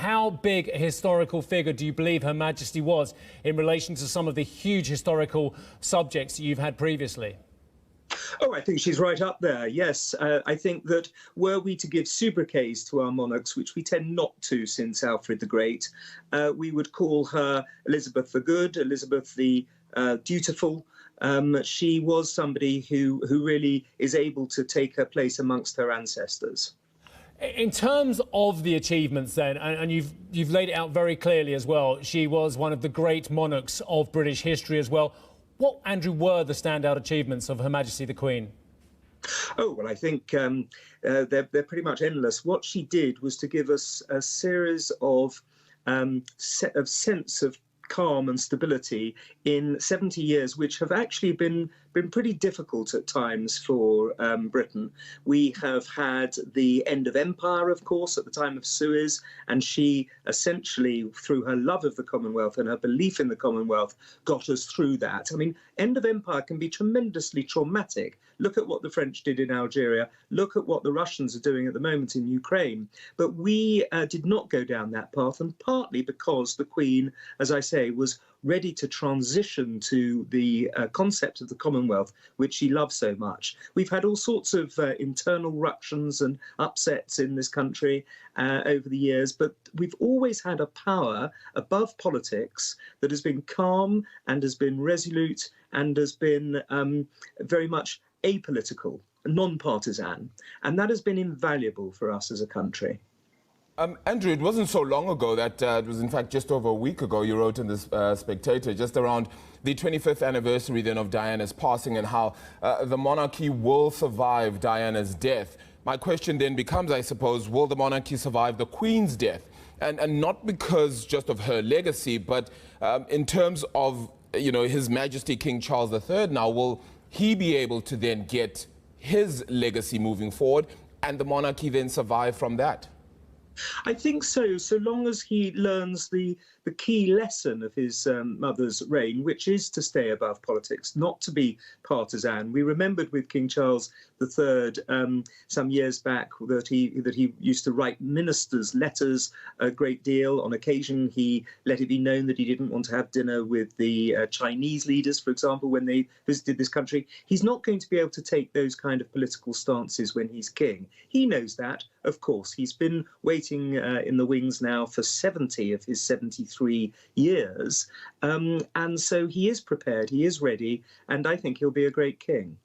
How big a historical figure do you believe Her Majesty was in relation to some of the huge historical subjects you've had previously? Oh, I think she's right up there, yes. I think that were we to give sobriquets to our monarchs, which we tend not to since Alfred the Great, we would call her Elizabeth the Good, Elizabeth the Dutiful. She was somebody who really is able to take her place amongst her ancestors. In terms of the achievements then, and you've laid it out very clearly as well, she was one of the great monarchs of British history as well. What, Andrew, were the standout achievements of Her Majesty the Queen? Oh, well, I think they're pretty much endless. What she did was to give us a series of sense of calm and stability in 70 years, which have actually been pretty difficult at times for Britain. We have had the end of empire, of course, at the time of Suez, and she essentially, through her love of the Commonwealth and her belief in the Commonwealth, got us through that. I mean, end of empire can be tremendously traumatic. Look at what the French did in Algeria. Look at what the Russians are doing at the moment in Ukraine. But we did not go down that path, and partly because the Queen, as I say, was ready to transition to the concept of the Commonwealth, which she loves so much. We've had all sorts of internal ructions and upsets in this country over the years, but we've always had a power above politics that has been calm and has been resolute and has been very much apolitical, non-partisan, and that has been invaluable for us as a country. Andrew, it wasn't so long ago that it was, in fact, just over a week ago, you wrote in this Spectator, just around the 25th anniversary then of Diana's passing and how the monarchy will survive Diana's death. My question then becomes, I suppose, will the monarchy survive the Queen's death? And not because just of her legacy, but in terms of, you know, His Majesty King Charles III now, will he be able to then get his legacy moving forward and the monarchy then survive from that? I think so long as he learns the key lesson of his mother's reign, which is to stay above politics, not to be partisan. We remembered with King Charles III some years back that he used to write ministers letters a great deal. On occasion, he let it be known that he didn't want to have dinner with the Chinese leaders, for example, when they visited this country. He's not going to be able to take those kind of political stances when he's king. He knows that, of course. He's been waiting in the wings now for 70 of his 73 years. And so he is prepared, he is ready, and I think he'll be a great king.